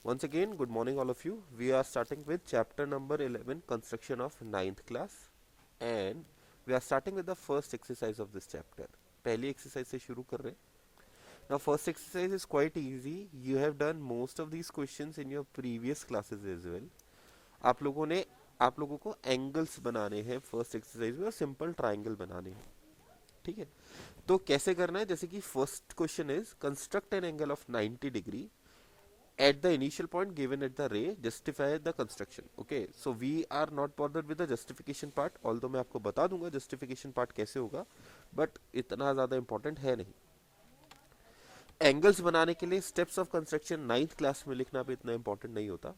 Once again, good morning all of you. We are starting with chapter number 11, construction of ninth class, and we are starting with the first exercise of this chapter. पहली exercise से शुरू कर रहे हैं. Now first exercise is quite easy. You have done most of these questions in your previous classes as well. आप लोगों को angles बनाने हैं फर्स्ट एक्सरसाइज में और सिंपल ट्राइंगल बनाने हैं. ठीक है, तो कैसे करना है? जैसे कि first question is construct an angle of 90 degree at the initial point given at the ray, justify the construction. Okay, so we are not bothered with the justification part, although मैं आपको बता दूंगा justification part कैसे होगा, but इतना ज़्यादा important है नहीं. एंगल्स बनाने के लिए steps of construction ninth class में लिखना भी इतना इंपॉर्टेंट नहीं होता.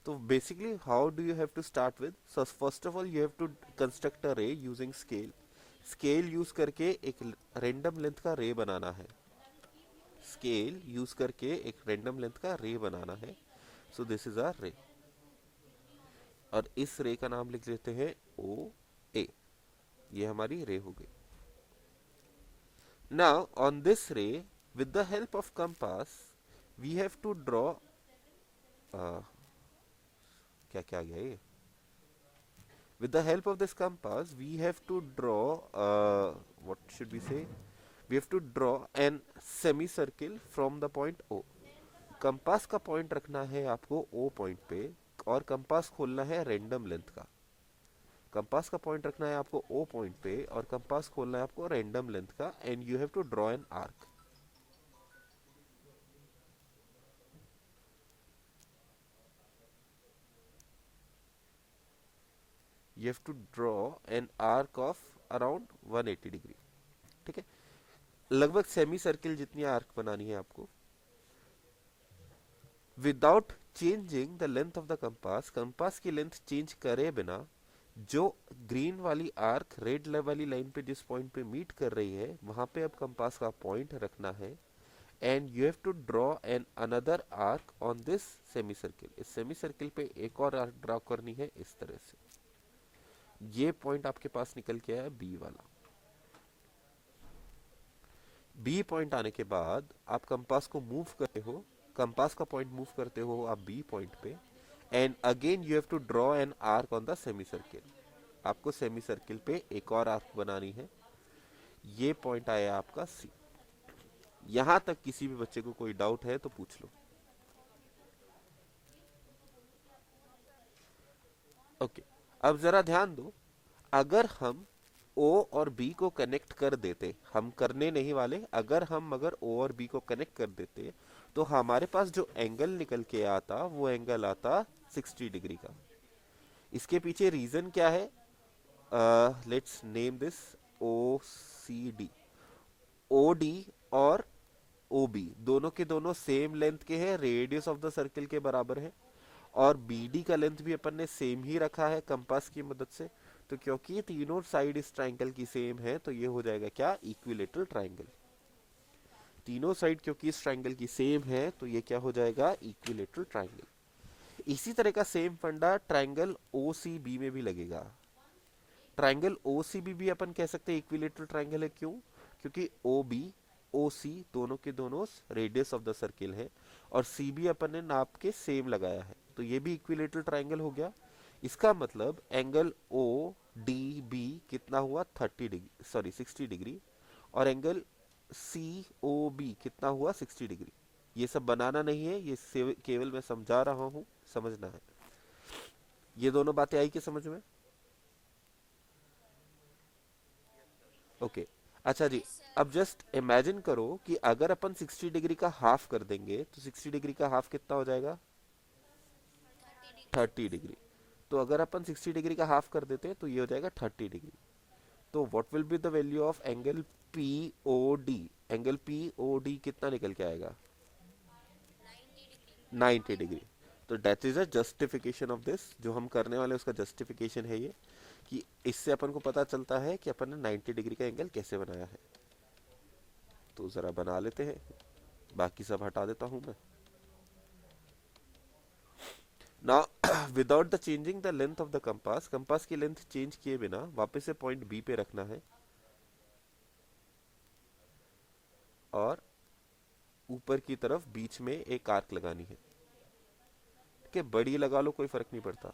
तो basically how do you have to start with? So first of all you have to construct a ray using scale. Scale use करके एक रेंडम लेंथ का रे बनाना है. स्केल यूज करके एक रैंडम लेंथ का रे बनाना है. सो दिस इज आवर रे, और इस रे का नाम लिख लेते हैं ओ ए. ये हमारी रे हो गई. Now on this ray with the help of compass we have to draw, क्या क्या आ गया ये? With the help of this compass we have to draw, what should we say, we have to draw an semicircle from the point O. Compass का point रखना है आपको O point पे, और कंपास खोलना है रैंडम लेंथ का. Compass का पॉइंट रखना है आपको O पॉइंट पे और कंपास खोलना है आपको रैंडम लेंथ का, and you have to draw an arc. You have to draw an arc of around 180 degree. ठीक है, लगभग सेमी सर्किल जितनी आर्क बनानी है आपको. Without changing the length of the compass, compass की लेंथ चेंज करे बिना जो ग्रीन वाली आर्क रेड वाली लाइन पे जिस पॉइंट पे मीट कर रही है वहां पे अब कंपास का पॉइंट रखना है, and you have to draw an another arc on this semi circle. इस सेमी सर्किल पे एक और आर्क ड्रॉ करनी है इस तरह से. ये पॉइंट आपके पास निकल के आया बी वाला. बी पॉइंट आने के बाद आप कंपास को मूव करते हो, कंपास का पॉइंट मूव करते हो आप बी पॉइंट पे, and again you have to draw an arc on the semi circle. आपको सेमी सर्किल पे एक और आर्क बनानी है. ये पॉइंट आया आपका सी. यहां तक किसी भी बच्चे को कोई डाउट है तो पूछ लो. ओके, अब जरा ध्यान दो. अगर हम O और B को कनेक्ट कर देते, हम करने नहीं वाले, अगर O और B को कनेक्ट कर देते तो हमारे पास जो एंगल निकल के आता वो एंगल आता 60 डिग्री का. इसके पीछे रीजन क्या है? Let's name this O C D. O D और ओ बी दोनों के दोनों सेम लेंथ के हैं, रेडियस ऑफ द सर्किल के बराबर है, और बी डी का लेंथ भी अपन ने सेम ही रखा है कंपास की मदद से. तो क्योंकि तीनों साइड इस ट्राइंगल की सेम है तो ये हो जाएगा क्या? Equilateral triangle. तीनों साइड क्योंकि इस ट्राइंगल की सेम है तो ये क्या हो जाएगा? Equilateral triangle. इसी तरह का सेम फंडा ट्राइंगल ओ सी बी में भी लगेगा. ट्राइंगल ओ सी बी भी अपन कह सकते हैं इक्विलेटरल ट्राइंगल है. क्यों? क्योंकि ओ बी ओ सी दोनों के दोनों रेडियस ऑफ द सर्किल है, और सी बी अपन ने नाप के सेम लगाया है, तो ये भी इक्विलेटरल ट्राइंगल हो गया. इसका मतलब एंगल ओ डी बी कितना हुआ? 30 डिग्री, सॉरी 60 डिग्री, और एंगल सी ओ बी कितना हुआ? 60 डिग्री. ये सब बनाना नहीं है, ये केवल मैं समझा रहा हूं, समझना है. ये दोनों बातें आई कि समझ में? Okay okay. अच्छा जी, अब जस्ट इमेजिन करो कि अगर अपन 60 डिग्री का हाफ कर देंगे तो 60 डिग्री का हाफ कितना हो जाएगा? 30 डिग्री. तो अगर अपन 60 डिग्री का हाफ कर देते हैं तो ये हो जाएगा 30 डिग्री. तो what will be the value of angle P O D? Angle P O D कितना निकल के आएगा? 90 डिग्री. तो that is a justification of this. जो हम करने वाले उसका जस्टिफिकेशन है ये, कि इससे अपन को पता चलता है कि अपन ने 90 डिग्री का एंगल कैसे बनाया है. तो जरा बना लेते हैं, बाकी सब हटा देता हूं मैं. Now without the changing the length of the compass, compass की लेंथ चेंज किए बिना वापस से पॉइंट बी पे रखना है, और ऊपर की तरफ बीच में एक आर्क लगानी है. के बड़ी लगा लो, कोई फर्क नहीं पड़ता।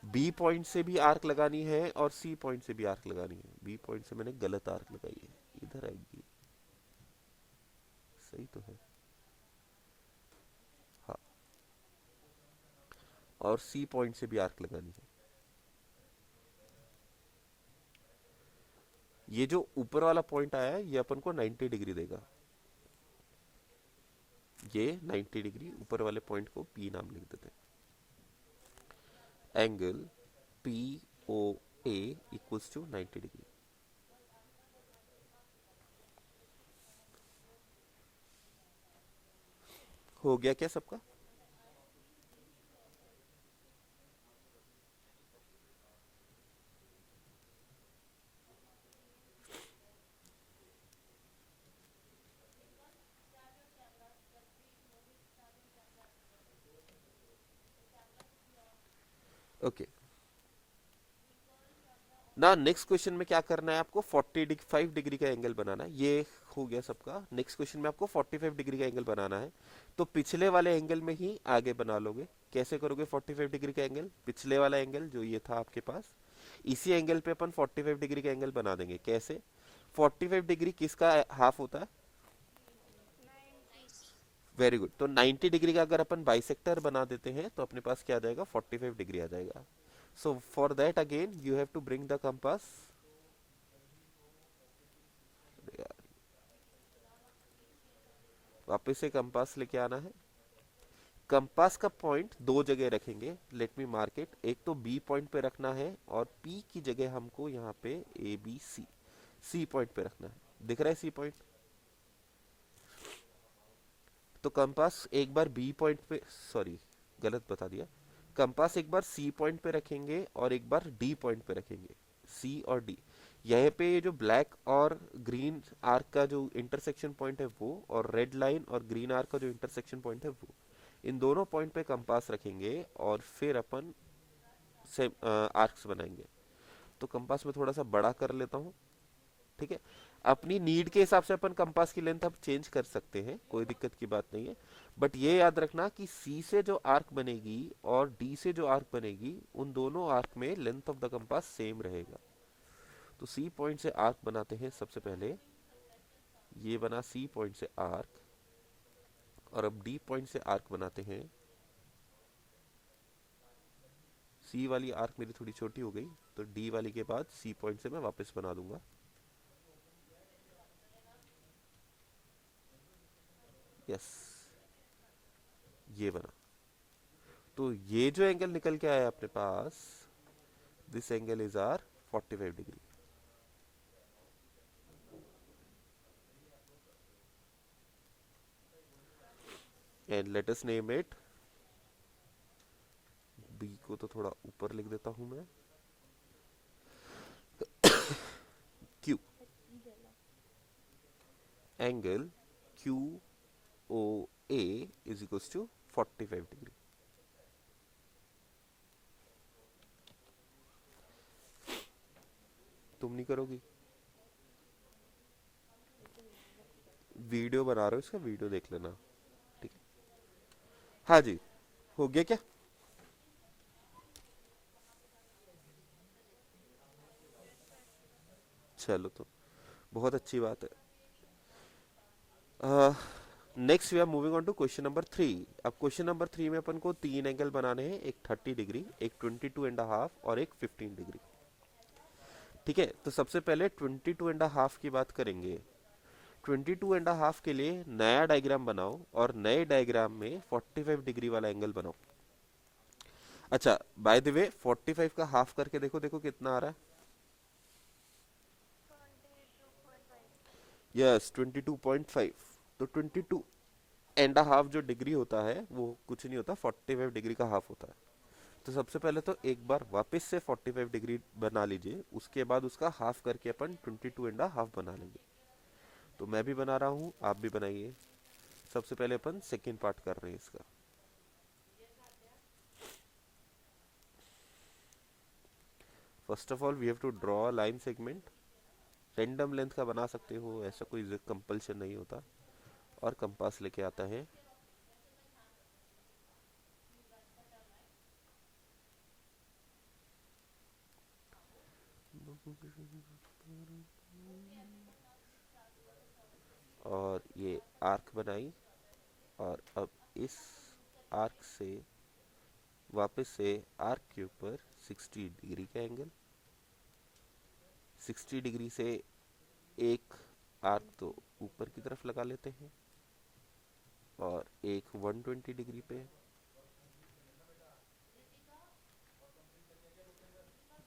बी पॉइंट से भी आर्क लगानी है और सी पॉइंट से भी आर्क लगानी है। बी पॉइंट से मैंने गलत आर्क लगाई है, इधर आएगी, सही तो है, हाँ। और सी पॉइंट से भी आर्क लगानी है। ये जो ऊपर वाला पॉइंट आया है ये अपन को 90 डिग्री देगा। ये 90 डिग्री, ऊपर वाले पॉइंट को पी नाम लिख देते हैं। Angle P O A equals to 90 degree. हो गया क्या सबका? ओके ना, नेक्स्ट क्वेश्चन में क्या करना है आपको, 45 डिग्री का एंगल बनाना है। ये हो गया सबका। नेक्स्ट क्वेश्चन में आपको 45 डिग्री का एंगल बनाना है, तो पिछले वाले एंगल में ही आगे बना लोगे। कैसे करोगे 45 डिग्री का एंगल? पिछले वाला एंगल जो ये था आपके पास, इसी एंगल पे अपन 45 डिग्री का एंगल बना देंगे। कैसे? 45 डिग्री किसका हाफ होता है? Very good. तो 90 डिग्री का अगर अपन बाइसेक्टर बना देते हैं तो अपने पास क्या आ जाएगा, 45 डिग्री आ जाएगा। So for that again you have to bring the compass. वापस से कंपास लेके आना है। कंपास का पॉइंट दो जगह रखेंगे, लेट मी मार्क इट। एक तो बी पॉइंट पे रखना है और पी की जगह हमको यहाँ पे A B C, C point पे रखना है। दिख रहा है सी पॉइंट? तो कंपास एक बार बी पॉइंट पे, सॉरी गलत बता दिया, कंपास एक बार सी पॉइंट पे रखेंगे और एक बार डी पॉइंट पे रखेंगे। सी और डी, यहाँ पे ये जो ब्लैक और ग्रीन आर्क का जो इंटरसेक्शन पॉइंट है वो, और रेड लाइन और ग्रीन आर्क का जो इंटरसेक्शन पॉइंट है वो, इन दोनों पॉइंट पे कंपास रखेंगे और फिर अपन से आर्क्स बनाएंगे। तो कंपास में थोड़ा सा बड़ा कर लेता हूँ, ठीक है। अपनी नीड के हिसाब से अपन कंपास की लेंथ अब चेंज कर सकते हैं, कोई दिक्कत की बात नहीं है। बट ये याद रखना कि सी से जो आर्क बनेगी और डी से जो आर्क बनेगी, उन दोनों आर्क में length of the compass same रहेगा। तो सी पॉइंट से आर्क बनाते हैं सबसे पहले। ये बना सी पॉइंट से आर्क, और अब डी पॉइंट से आर्क बनाते हैं। सी वाली आर्क मेरी थोड़ी छोटी हो गई, तो डी वाली के बाद सी पॉइंट से मैं वापस बना दूंगा। यस, ये बना। तो ये जो एंगल निकल के आया अपने पास, this angle is are 45 degree. And let us name it, B को तो थोड़ा ऊपर लिख देता हूं मैं, Q. Angle Q O A is equals to 45 degree. तुम नहीं करोगी? वीडियो बना रहे हो, इसका वीडियो देख लेना, ठीक है। हाँ जी, हो गया क्या? चलो, तो बहुत अच्छी बात है। Next we are moving on to question number 3। अब क्वेश्चन नंबर 3 में अपन को तीन एंगल बनाने हैं, एक 30 डिग्री, एक 22.5 और एक 15 डिग्री। ठीक है, तो सबसे पहले 22.5 की बात करेंगे। 22.5 के लिए नया डायग्राम बनाओ और नए डायग्राम में 45 डिग्री वाला एंगल बनाओ। अच्छा, बाय द वे 45 का हाफ करके देखो, देखो कितना आ रहा है। यस, 22.5। तो 22.5 जो डिग्री होता है वो कुछ नहीं होता, 45 डिग्री का हाफ होता है। तो सबसे पहले तो एक बार वापस से 45 डिग्री बना लीजिए, उसके बाद उसका हाफ करके अपन 22.5 बना लेंगे। तो मैं भी बना रहा हूँ, आप भी बनाइए। सबसे पहले अपन सेकेंड पार्ट कर रहे हैं इसका। First of all we have to draw line segment. Random length का बना सकते हो, ऐसा कोई कंपल्शन नहीं होता। और कंपास लेके आता है। और ये आर्क बनाई, और अब इस आर्क से वापस से आर्क के ऊपर 60 डिग्री का एंगल, 60 डिग्री से एक आर्क तो ऊपर की तरफ लगा लेते हैं और एक 120 डिग्री पे,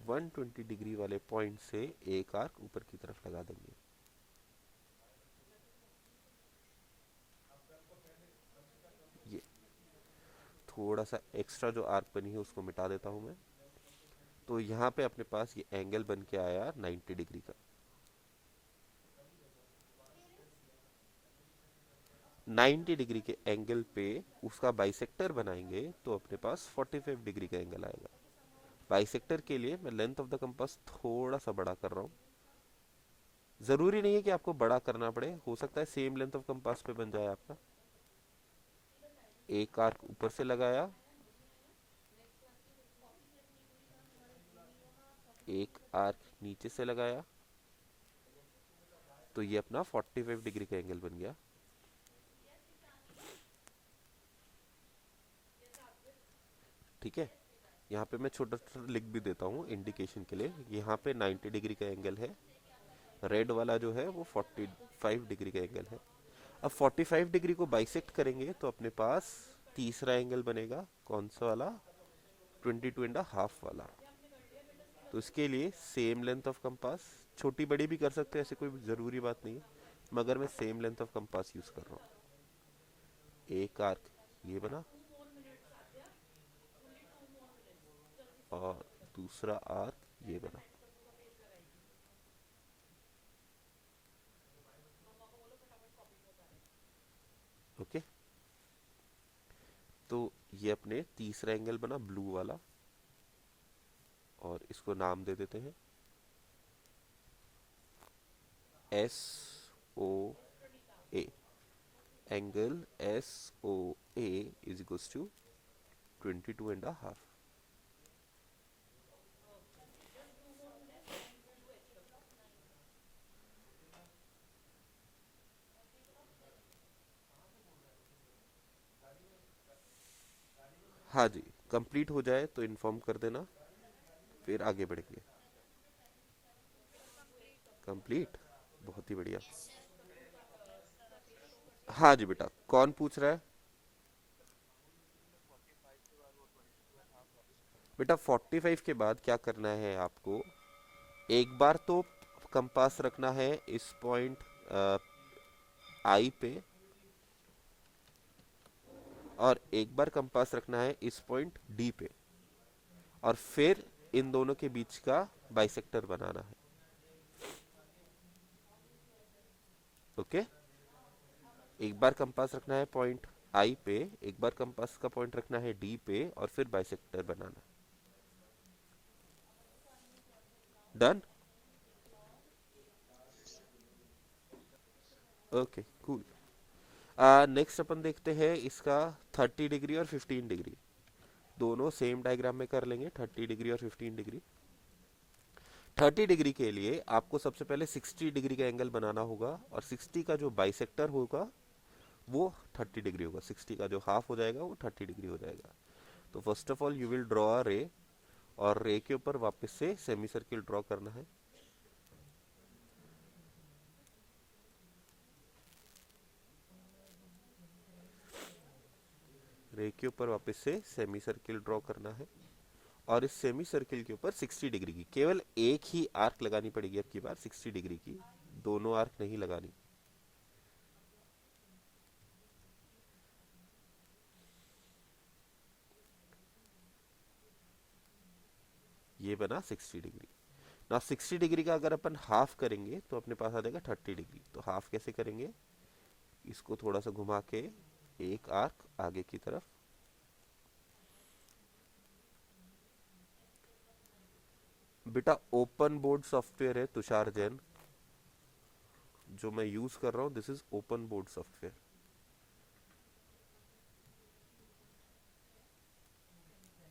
120 डिग्री वाले पॉइंट से एक आर्क ऊपर की तरफ लगा देंगे। ये थोड़ा सा एक्स्ट्रा जो आर्क बनी है उसको मिटा देता हूं मैं। तो यहाँ पे अपने पास ये एंगल बन के आया 90 डिग्री का। 90 डिग्री के एंगल पे उसका बाइसेक्टर बनाएंगे तो अपने पास 45 डिग्री का एंगल आएगा। बाइसेक्टर के लिए मैं लेंथ ऑफ द कंपास थोड़ा सा बड़ा कर रहा हूँ। जरूरी नहीं है कि आपको बड़ा करना पड़े, हो सकता है सेम लेंथ ऑफ कंपास पे बन जाए आपका। एक आर्क ऊपर से लगाया, एक आर्क नीचे से लगाया, तो ये अपना 45 डिग्री का एंगल बन गया। ठीक है, यहाँ पे मैं छोटा छोटा लिख भी देता हूँ इंडिकेशन के लिए। यहाँ पे 90 डिग्री का एंगल है, रेड वाला जो है वो 45 डिग्री का एंगल है। अब 45 डिग्री को बाइसेक्ट करेंगे तो अपने पास तीसरा एंगल बनेगा, कौन सा वाला, 22.5 वाला। तो इसके लिए सेम लेंथ ऑफ कंपास, छोटी बड़ी भी कर सकते हैं, ऐसे कोई जरूरी बात नहीं है, मगर मैं same length of compass use कर रहा हूँ। एक आर्क ये बना और दूसरा आर्क ये बना। ओके, तो ये अपने तीसरा एंगल बना ब्लू वाला, और इसको नाम दे देते हैं S O A. Angle S O A is equals to 22.5। हाँ जी, कंप्लीट हो जाए तो इन्फॉर्म कर देना, फिर आगे बढ़ेंगे। कंप्लीट, बहुत ही बढ़िया। हाँ जी बेटा, कौन पूछ रहा है? बेटा 45 के बाद क्या करना है आपको, एक बार तो कंपास रखना है इस पॉइंट आई पे, और एक बार कंपास रखना है इस पॉइंट डी पे, और फिर इन दोनों के बीच का बाइसेक्टर बनाना है। ओके, एक बार कंपास रखना है पॉइंट आई पे, एक बार कंपास का पॉइंट रखना है डी पे, और फिर बाइसेक्टर बनाना। डन। Okay cool. नेक्स्ट अपन देखते हैं इसका 30 डिग्री और 15 डिग्री, दोनों सेम डायग्राम में कर लेंगे, 30 डिग्री और 15 डिग्री। 30 डिग्री के लिए आपको सबसे पहले 60 डिग्री का एंगल बनाना होगा, और 60 का जो बाइसेक्टर होगा वो 30 डिग्री होगा, 60 का जो हाफ हो जाएगा वो 30 डिग्री हो जाएगा। तो first of all you will draw a रे, और रे के ऊपर वापस से सेमी सर्किल ड्रॉ करना है। रे के ऊपर वापस से सेमी सर्किल ड्रॉ करना है, और इस सेमी सर्किल के ऊपर 60 डिग्री की केवल एक ही आर्क लगानी पड़ेगी अब की बार, 60 डिग्री की, दोनों आर्क नहीं लगानी। ये बना 60 डिग्री। ना 60 डिग्री का अगर अपन हाफ करेंगे तो अपने पास आ जाएगा 30 डिग्री। तो हाफ कैसे करेंगे, इसको थोड़ा सा घुमा के एक आर्क आगे की तरफ, बेटा ओपन बोर्ड सॉफ्टवेयर है तुषार जैन जो मैं यूज कर रहा हूं, this is open board software.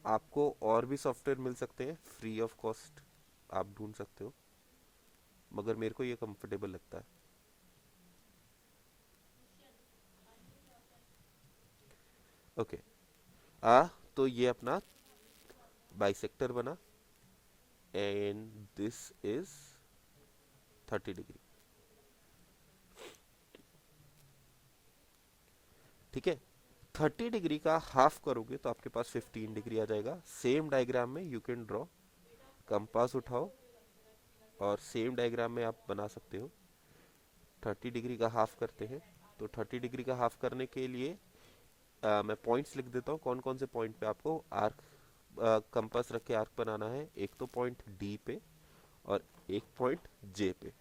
आपको और भी सॉफ्टवेयर मिल सकते हैं फ्री ऑफ कॉस्ट, आप ढूंढ सकते हो। मगर मेरे को ये कंफर्टेबल लगता है। ओके। तो ये अपना बाइसेक्टर बना एंड दिस इज 30 डिग्री। ठीक है, 30 डिग्री का हाफ करोगे तो आपके पास 15 डिग्री आ जाएगा। सेम डायग्राम में यू कैन ड्रॉ, कंपास उठाओ और सेम डायग्राम में आप बना सकते हो। 30 डिग्री का हाफ करते हैं, तो 30 डिग्री का हाफ करने के लिए मैं पॉइंट्स लिख देता हूँ, कौन कौन से पॉइंट पे आपको आर्क कंपास रख के आर्क बनाना है। एक तो पॉइंट डी पे और एक पॉइंट जे पे।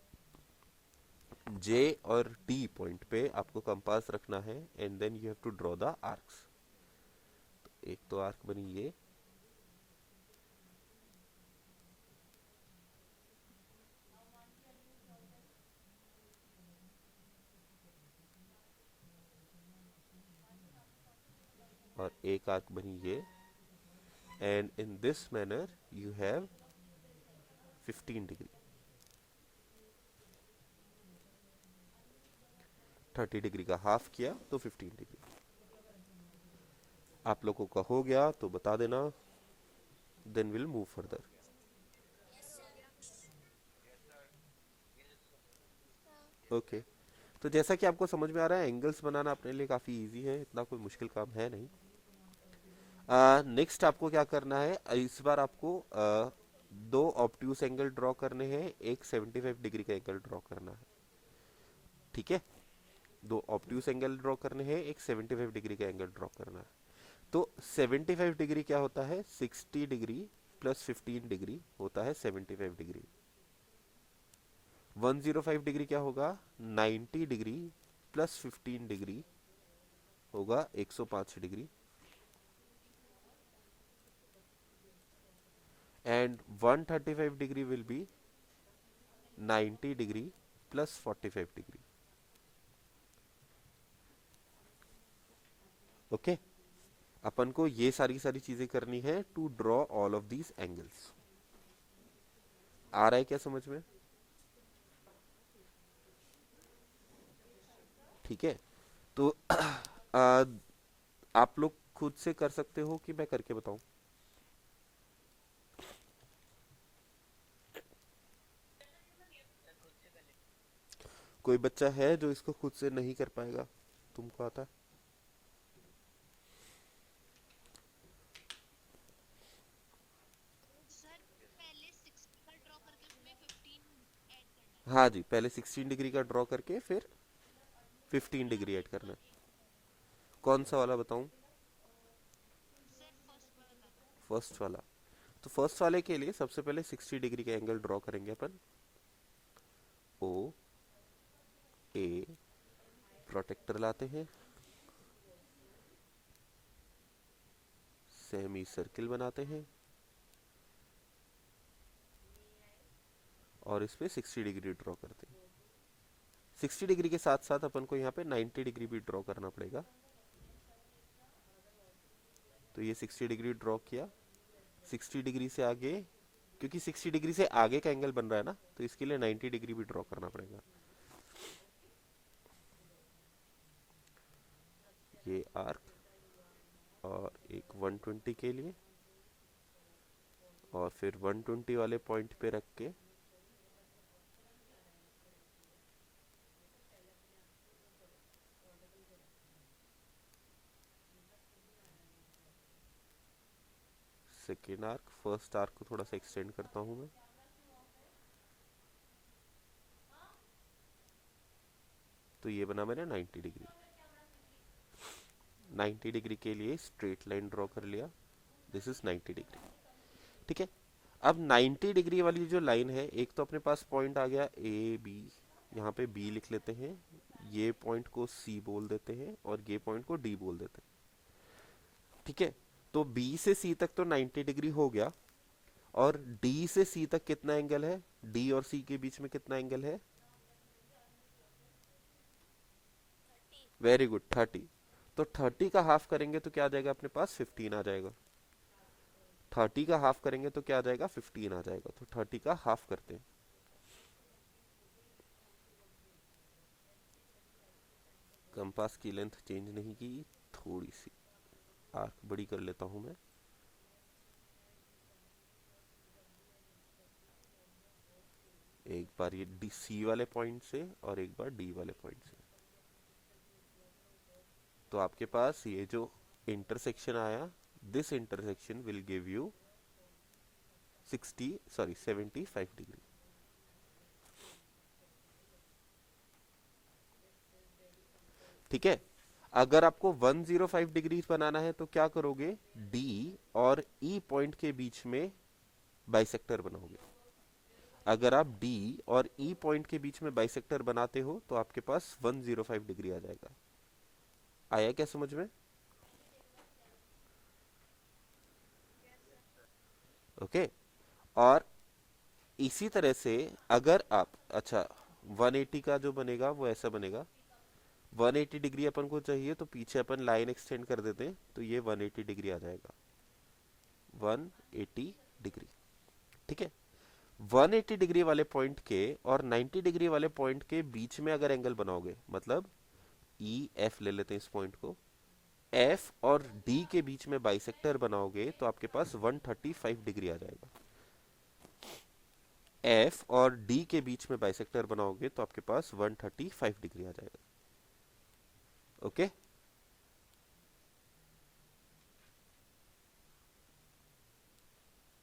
जे और डी पॉइंट पे आपको कंपास रखना है and then you have to draw the arcs. एक तो आर्क बनी ये, और एक आर्क बनी ये, and in this manner you have 15 degree. 30 degree का हाफ किया तो 15 डिग्री। आप लोगों का हो गया तो बता देना, then will move further. Okay. तो जैसा कि आपको समझ में आ रहा है, एंगल्स बनाना अपने लिए काफ़ी इजी है, इतना कोई मुश्किल काम है नहीं। नेक्स्ट आपको क्या करना है, इस बार आपको दो ऑब्ट्यूस एंगल ड्रॉ करने हैं, एक 75 डिग्री का एंगल ड्रॉ करना है। ठीक है, दो ऑब्ट्यूस एंगल ड्रॉ करने हैं, एक 75 डिग्री का एंगल ड्रॉ करना है। तो 75 डिग्री क्या होता है, 60 डिग्री प्लस 15 डिग्री होता है 75 डिग्री। 105 डिग्री क्या होगा, 90 डिग्री प्लस 15 डिग्री होगा 105 degree. And 135 degree will be 90 degree plus 45 degree. Okay, अपन को ये सारी सारी चीजें करनी है to draw all of these angles. आ रहा है क्या समझ में? ठीक है, तो आप लोग खुद से कर सकते हो कि मैं करके बताऊं? कोई बच्चा है जो इसको खुद से नहीं कर पाएगा? तुमको आता है? हाँ जी, पहले 16 डिग्री का ड्रॉ करके फिर 15 डिग्री ऐड करना है। कौन सा वाला बताऊं? फर्स्ट वाला। तो फर्स्ट वाले के लिए सबसे पहले 60 डिग्री का एंगल ड्रॉ करेंगे अपन। ओ ए, प्रोटेक्टर लाते हैं, सेमी सर्किल बनाते हैं और इस पे 60 डिग्री ड्रॉ करते हैं। 60 डिग्री के साथ साथ अपन को यहाँ पे 90 डिग्री भी ड्रॉ करना पड़ेगा। तो ये 60 डिग्री ड्रॉ किया, 60 डिग्री से आगे, क्योंकि 60 डिग्री से आगे का एंगल बन रहा है ना, तो इसके लिए 90 डिग्री भी ड्रॉ करना पड़ेगा। ये आर्क और एक 120 के लिए, और फिर 120 वाले पॉइंट पे रख के सेकेंड आर्क, फर्स्ट आर्क को थोड़ा सा एक्सटेंड करता हूं मैं। तो ये बना मैंने 90 डिग्री। 90 डिग्री के लिए स्ट्रेट लाइन ड्रॉ कर लिया, दिस इज 90 डिग्री। ठीक है, अब 90 डिग्री वाली जो लाइन है, एक तो अपने पास पॉइंट आ गया ए बी, यहाँ पे बी लिख लेते हैं, ये पॉइंट को सी बोल देते हैं और ये पॉइंट को डी बोल देते हैं। ठीक है, तो बी से सी तक तो 90 डिग्री हो गया, और डी से सी तक कितना एंगल है, डी और सी के बीच में कितना एंगल है? Very good, 30। तो 30 का हाफ करेंगे तो क्या आ जाएगा अपने पास, 15 आ जाएगा। 30 का हाफ करेंगे तो क्या आ जाएगा, 15 आ जाएगा। तो 30 का हाफ करते हैं। कंपास की लेंथ चेंज नहीं की, थोड़ी सी आर्क बड़ी कर लेता हूं मैं। एक बार ये डी सी वाले पॉइंट से और एक बार डी वाले पॉइंट से, तो आपके पास ये जो इंटरसेक्शन आया, this intersection will give you 75 degree. ठीक है, अगर आपको 105 डिग्री बनाना है तो क्या करोगे, डी और ई पॉइंट के बीच में बाइसेक्टर बनाओगे। अगर आप डी और ई पॉइंट के बीच में बाइसेक्टर बनाते हो तो आपके पास 105 डिग्री आ जाएगा। आया क्या समझ में? ओके। और इसी तरह से अगर आप, अच्छा 180 का जो बनेगा वो ऐसा बनेगा, 180 डिग्री अपन को चाहिए तो पीछे अपन लाइन एक्सटेंड कर देते हैं तो ये 180 डिग्री आ जाएगा, 180 डिग्री। ठीक है, 180 डिग्री वाले पॉइंट के और 90 डिग्री वाले पॉइंट के बीच में अगर एंगल बनाओगे, मतलब ई एफ ले लेते हैं इस पॉइंट को, एफ और डी के बीच में बाइसेक्टर बनाओगे तो आपके पास 135 डिग्री आ जाएगा। एफ और डी के बीच में बाइसेक्टर बनाओगे तो आपके पास 135 डिग्री आ जाएगा। ओके,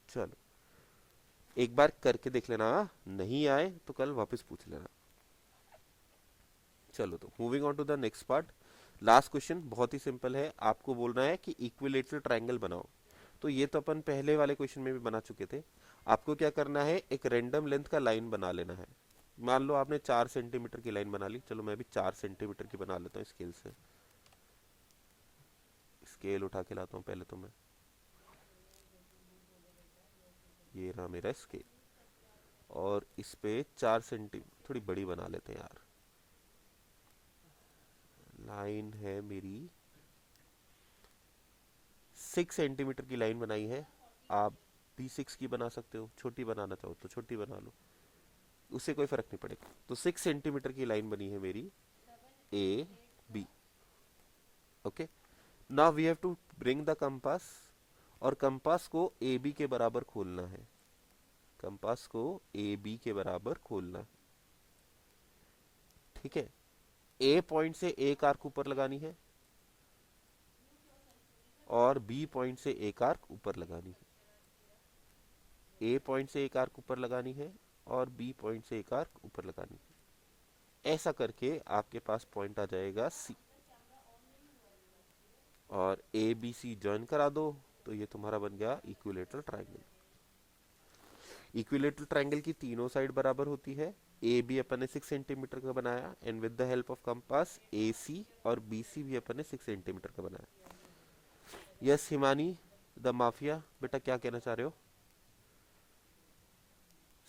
चलो एक बार करके देख लेना, नहीं आए तो कल वापस पूछ लेना। चलो तो moving on to the next part. Last question बहुत ही सिंपल है, आपको बोलना है कि इक्विलेटरल ट्रायंगल बनाओ। तो ये तो अपन पहले वाले क्वेश्चन में भी बना चुके थे। आपको क्या करना है, एक रैंडम लेंथ का लाइन बना लेना है। मान लो आपने 4 सेंटीमीटर की लाइन बना ली, चलो मैं भी 4 सेंटीमीटर की बना लेता हूँ स्केल से। स्केल उठा के लाता हूँ पहले तो मैं, ये रहा मेरा स्केल, और इस पे 4 सेंटी थोड़ी बड़ी बना लेते हैं यार। लाइन है मेरी 6 सेंटीमीटर की लाइन बनाई है। आप भी 6 की बना सकते हो, छोटी बनाना चाहो तो छोटी बना लो, उससे कोई फर्क नहीं पड़ेगा। तो 6 सेंटीमीटर की लाइन बनी है मेरी A B. Okay, now we have to bring the compass, और कंपास को ए बी के बराबर खोलना है। कंपास को ए बी के बराबर खोलना है। ठीक है, ए पॉइंट से एक आर्क ऊपर लगानी है और बी पॉइंट से एक आर्क ऊपर लगानी है। ए पॉइंट से एक आर्क ऊपर लगानी है और बी पॉइंट से एक आर्क ऊपर लगानी है। ऐसा करके आपके पास पॉइंट आ जाएगा सी, और ए बी सी ज्वाइन करा दो तो ये तुम्हारा बन गया इक्विलेटरल ट्रायंगल। इक्विलेटरल ट्रायंगल की तीनों साइड बराबर होती है। ए बी अपन ने 6 सेंटीमीटर का बनाया, and with the help of compass A C और बी सी भी अपन ने 6 सेंटीमीटर का बनाया। यस हिमानी द माफिया, बेटा क्या कहना चाह रहे हो?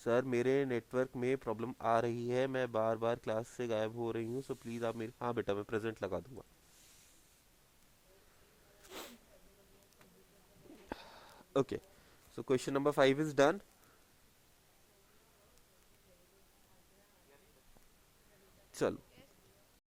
सर मेरे नेटवर्क में प्रॉब्लम आ रही है, मैं बार बार क्लास से गायब हो रही हूँ, सो प्लीज आप मेरे, हाँ बेटा मैं प्रेजेंट लगा दूंगा। Okay, so question number 5 is done. चलो